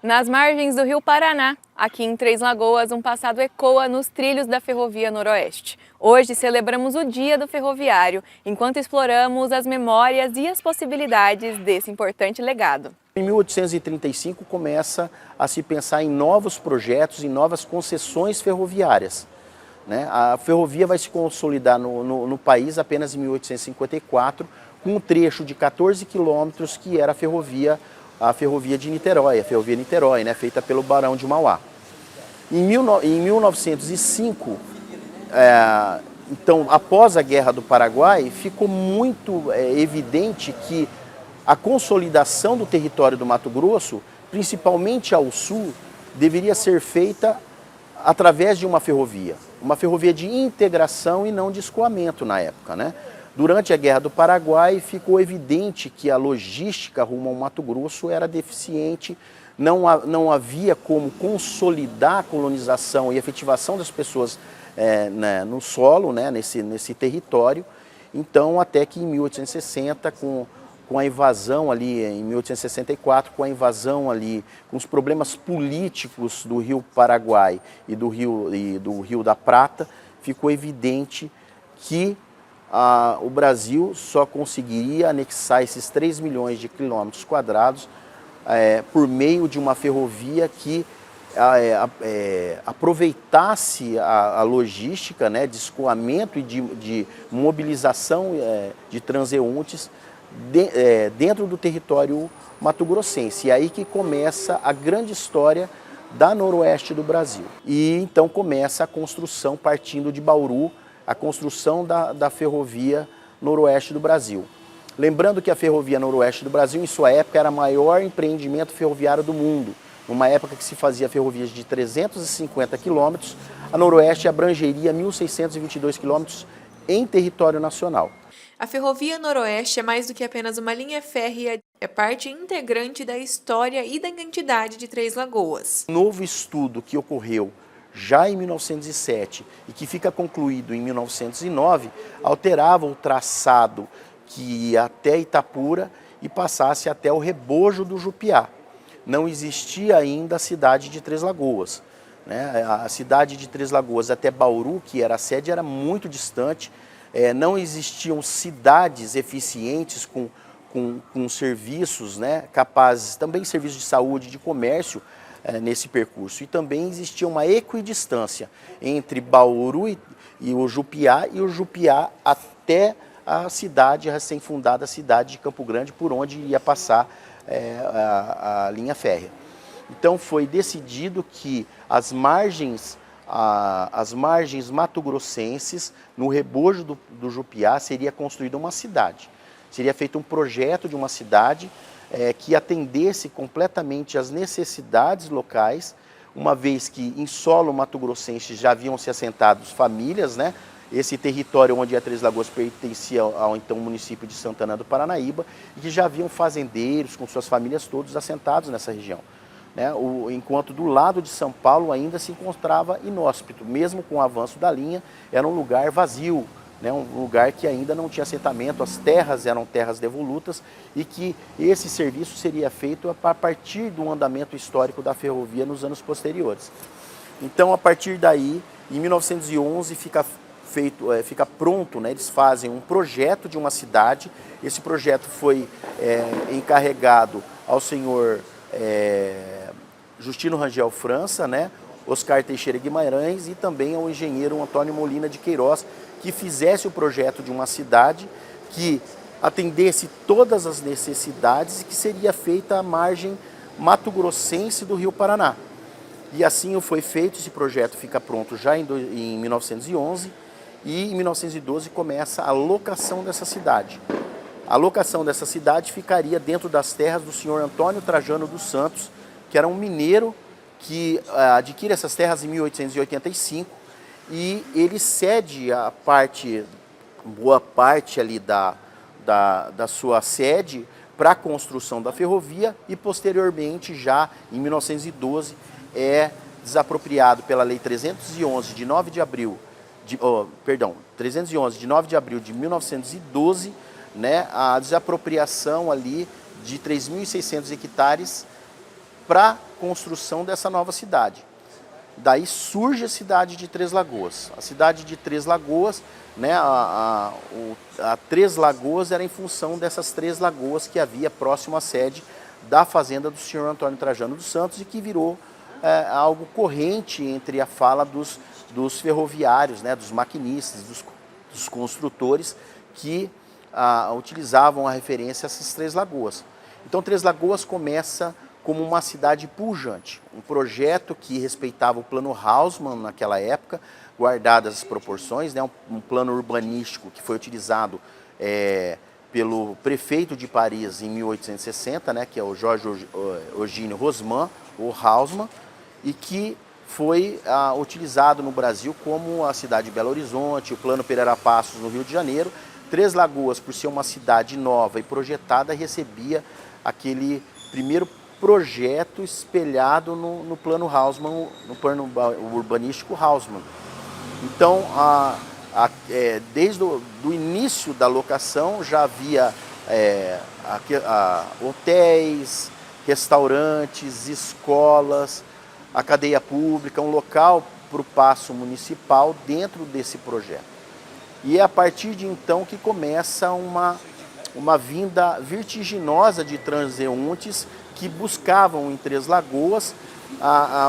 Nas margens do Rio Paraná, aqui em Três Lagoas, um passado ecoa nos trilhos da Ferrovia Noroeste. Hoje celebramos o Dia do Ferroviário, enquanto exploramos as memórias e as possibilidades desse importante legado. Em 1835 começa a se pensar em novos projetos, em novas concessões ferroviárias. A ferrovia vai se consolidar no país apenas em 1854, com um trecho de 14 quilômetros que era a ferrovia de Niterói, a Ferrovia Niterói, feita pelo Barão de Mauá. Em 1905, então, após a Guerra do Paraguai, ficou muito evidente que a consolidação do território do Mato Grosso, principalmente ao sul, deveria ser feita através de uma ferrovia de integração e não de escoamento na época. Durante a Guerra do Paraguai, ficou evidente que a logística rumo ao Mato Grosso era deficiente, não havia como consolidar a colonização e efetivação das pessoas no solo, nesse território. Então, até que em 1860, com a invasão ali, em 1864, com a invasão ali, com os problemas políticos do Rio Paraguai e do Rio da Prata, ficou evidente que o Brasil só conseguiria anexar esses 3 milhões de quilômetros quadrados por meio de uma ferrovia que aproveitasse a logística de escoamento e de mobilização de transeuntes dentro do território mato-grossense. E aí que começa a grande história da Noroeste do Brasil. E então começa a construção, partindo de Bauru, a construção da Ferrovia Noroeste do Brasil. Lembrando que a Ferrovia Noroeste do Brasil, em sua época, era o maior empreendimento ferroviário do mundo. Numa época que se fazia ferrovias de 350 quilômetros, a Noroeste abrangeria 1.622 quilômetros em território nacional. A Ferrovia Noroeste é mais do que apenas uma linha férrea, é parte integrante da história e da identidade de Três Lagoas. Um novo estudo que ocorreu já em 1907 e que fica concluído em 1909, alterava o traçado que ia até Itapura e passasse até o Rebojo do Jupiá. Não existia ainda a cidade de Três Lagoas. A cidade de Três Lagoas até Bauru, que era a sede, era muito distante. Não existiam cidades eficientes com serviços capazes, também serviços de saúde, de comércio nesse percurso. E também existia uma equidistância entre Bauru e o Jupiá até a cidade, a recém-fundada cidade de Campo Grande, por onde ia passar a linha férrea. Então foi decidido que as margens mato-grossenses, no Rebojo do Jupiá, seria construída uma cidade. Seria feito um projeto de uma cidade que atendesse completamente às necessidades locais, uma vez que em solo mato-grossense já haviam se assentado famílias, Esse território onde a Três Lagoas pertencia ao então município de Santana do Paranaíba, e que já haviam fazendeiros com suas famílias todos assentados nessa região. Enquanto do lado de São Paulo ainda se encontrava inóspito, mesmo com o avanço da linha, era um lugar vazio, um lugar que ainda não tinha assentamento, as terras eram terras devolutas, e que esse serviço seria feito a partir do andamento histórico da ferrovia nos anos posteriores. Então, a partir daí, em 1911, fica pronto, eles fazem um projeto de uma cidade. Esse projeto foi encarregado ao senhor Justino Rangel França, Oscar Teixeira Guimarães, e também ao engenheiro Antônio Molina de Queiroz, que fizesse o projeto de uma cidade que atendesse todas as necessidades e que seria feita à margem mato-grossense do Rio Paraná. E assim foi feito, esse projeto fica pronto já em 1911, e em 1912 começa a locação dessa cidade. A locação dessa cidade ficaria dentro das terras do senhor Antônio Trajano dos Santos, que era um mineiro que adquire essas terras em 1885, e ele cede boa parte ali da sua sede para a construção da ferrovia, e posteriormente, já em 1912, é desapropriado pela Lei 311 de 9 de abril, 311 de 9 de abril de 1912, a desapropriação ali de 3.600 hectares para construção dessa nova cidade. Daí surge a cidade de Três Lagoas. A cidade de Três Lagoas, né, a Três Lagoas era em função dessas 3 lagoas que havia próximo à sede da fazenda do senhor Antônio Trajano dos Santos e que virou algo corrente entre a fala dos ferroviários, né, dos maquinistas, dos construtores que utilizavam a referência a essas 3 lagoas. Então Três Lagoas começa como uma cidade pujante, um projeto que respeitava o plano Haussmann naquela época, guardadas as proporções, né, um plano urbanístico que foi utilizado pelo prefeito de Paris em 1860, né, que é o Jorge Eugênio Haussmann, ou Haussmann, e que foi utilizado no Brasil como a cidade de Belo Horizonte, o plano Pereira Passos no Rio de Janeiro. Três Lagoas, por ser uma cidade nova e projetada, recebia aquele primeiro projeto espelhado no plano Haussmann, no plano urbanístico Haussmann. Então, desde o início da locação já havia hotéis, restaurantes, escolas, a cadeia pública, um local para o paço municipal dentro desse projeto. E é a partir de então que começa uma vinda vertiginosa de transeuntes que buscavam em Três Lagoas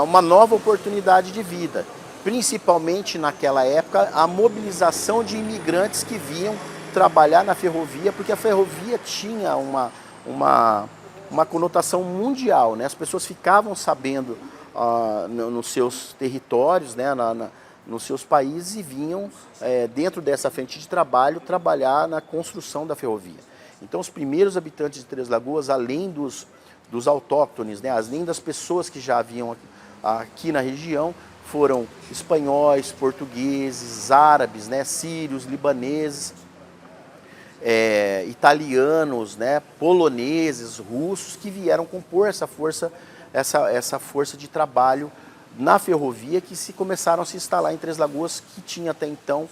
uma nova oportunidade de vida, principalmente naquela época a mobilização de imigrantes que vinham trabalhar na ferrovia, porque a ferrovia tinha uma conotação mundial, né? As pessoas ficavam sabendo nos seus territórios, né? Nos seus países, e vinham dentro dessa frente de trabalho trabalhar na construção da ferrovia. Então os primeiros habitantes de Três Lagoas, além dos autóctones, né, além das pessoas que já haviam aqui na região, foram espanhóis, portugueses, árabes, né, sírios, libaneses, italianos, né, poloneses, russos, que vieram compor essa força de trabalho na ferrovia, que começaram a se instalar em Três Lagoas, que tinha até então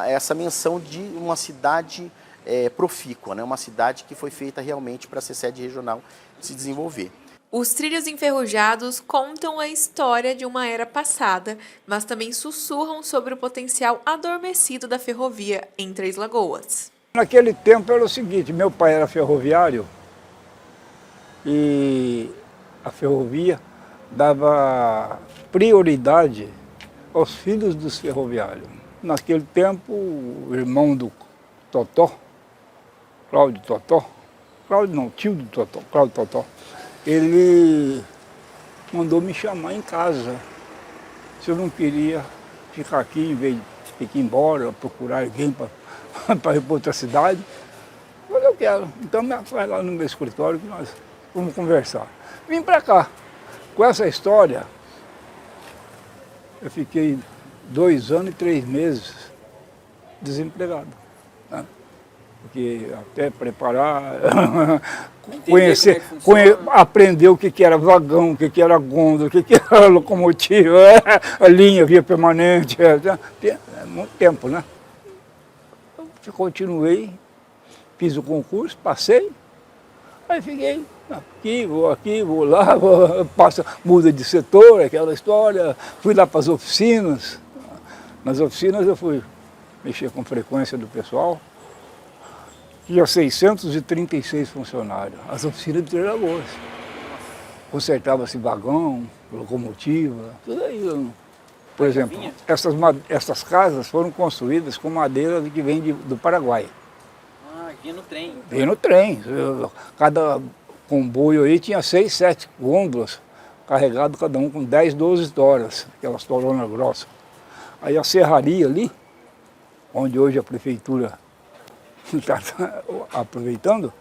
essa menção de uma cidade profícua, né? Uma cidade que foi feita realmente para ser sede regional e se desenvolver. Os trilhos enferrujados contam a história de uma era passada, mas também sussurram sobre o potencial adormecido da ferrovia em Três Lagoas. Naquele tempo era o seguinte, meu pai era ferroviário e a ferrovia dava prioridade aos filhos dos ferroviários. Naquele tempo, o irmão do Totó, Cláudio Totó, Cláudio não, tio do Totó, Cláudio Totó, ele mandou me chamar em casa, se eu não queria ficar aqui, em vez de ter que ir embora, procurar alguém para ir para outra cidade. Eu falei, eu quero. Então vai lá no meu escritório que nós vamos conversar. Vim para cá. Com essa história, eu fiquei 2 anos e 3 meses desempregado, né? Porque até preparar, aprender o que era vagão, o que era gôndola, o que era locomotiva, a linha, via permanente, muito tempo, né? Eu continuei, fiz o concurso, passei, aí fiquei aqui, vou lá, muda de setor, aquela história, fui lá para as oficinas. Nas oficinas eu fui mexer com frequência do pessoal. Tinha 636 funcionários, as oficinas de Três Lagoas. Consertava-se vagão, locomotiva, tudo aí. Por exemplo, essas casas foram construídas com madeira que vem do Paraguai. Ah, vinha no trem. Vinha no trem. Cada comboio aí tinha 6, 7 gôndolas, carregado cada um com 10, 12 toras, aquelas toronas grossas. Aí a serraria ali, onde hoje a prefeitura está aproveitando,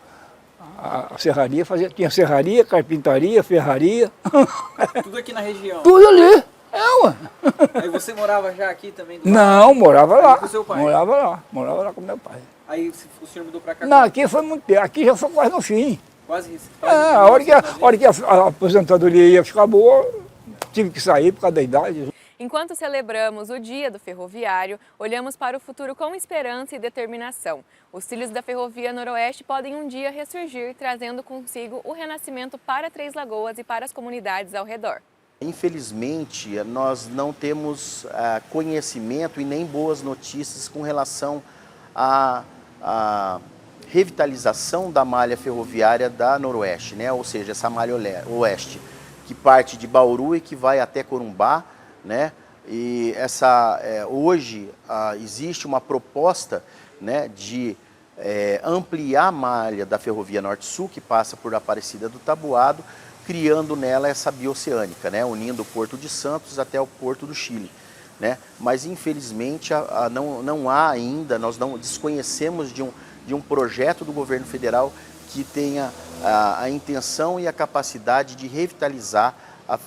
a serraria tinha serraria, carpintaria, ferraria. Tudo aqui na região? Tudo ali. Ué. Aí você morava já aqui também? Não, morava lá. Com seu pai? Morava lá com meu pai. Aí o senhor mudou para cá? Não, aqui foi muito tempo, aqui já foi quase no fim. Quase a hora que a aposentadoria ia ficar boa, tive que sair por causa da idade. Enquanto celebramos o Dia do Ferroviário, olhamos para o futuro com esperança e determinação. Os trilhos da Ferrovia Noroeste podem um dia ressurgir, trazendo consigo o renascimento para Três Lagoas e para as comunidades ao redor. Infelizmente, nós não temos conhecimento e nem boas notícias com relação à revitalização da malha ferroviária da Noroeste, né? Ou seja, essa malha oeste, que parte de Bauru e que vai até Corumbá, né? E hoje existe uma proposta, né, de ampliar a malha da Ferrovia Norte-Sul, que passa por Aparecida do Taboado, criando nela essa bioceânica, né, unindo o Porto de Santos até o Porto do Chile, né? Mas infelizmente não há ainda, nós não desconhecemos de um projeto do governo federal que tenha a intenção e a capacidade de revitalizar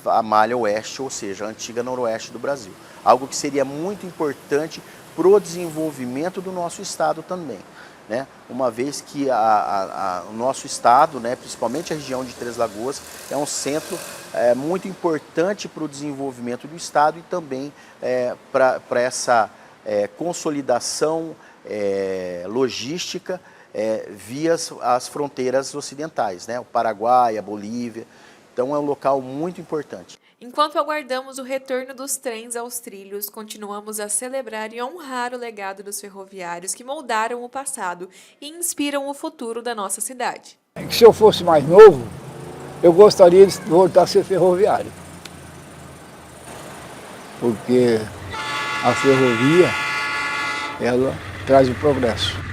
a malha oeste, ou seja, a antiga noroeste do Brasil. Algo que seria muito importante para o desenvolvimento do nosso estado também, né? Uma vez que o nosso estado, né, principalmente a região de Três Lagoas, é um centro muito importante para o desenvolvimento do estado e também para essa consolidação logística via as fronteiras ocidentais, né? O Paraguai, a Bolívia. Então é um local muito importante. Enquanto aguardamos o retorno dos trens aos trilhos, continuamos a celebrar e honrar o legado dos ferroviários que moldaram o passado e inspiram o futuro da nossa cidade. Se eu fosse mais novo, eu gostaria de voltar a ser ferroviário. Porque a ferrovia, ela traz o progresso.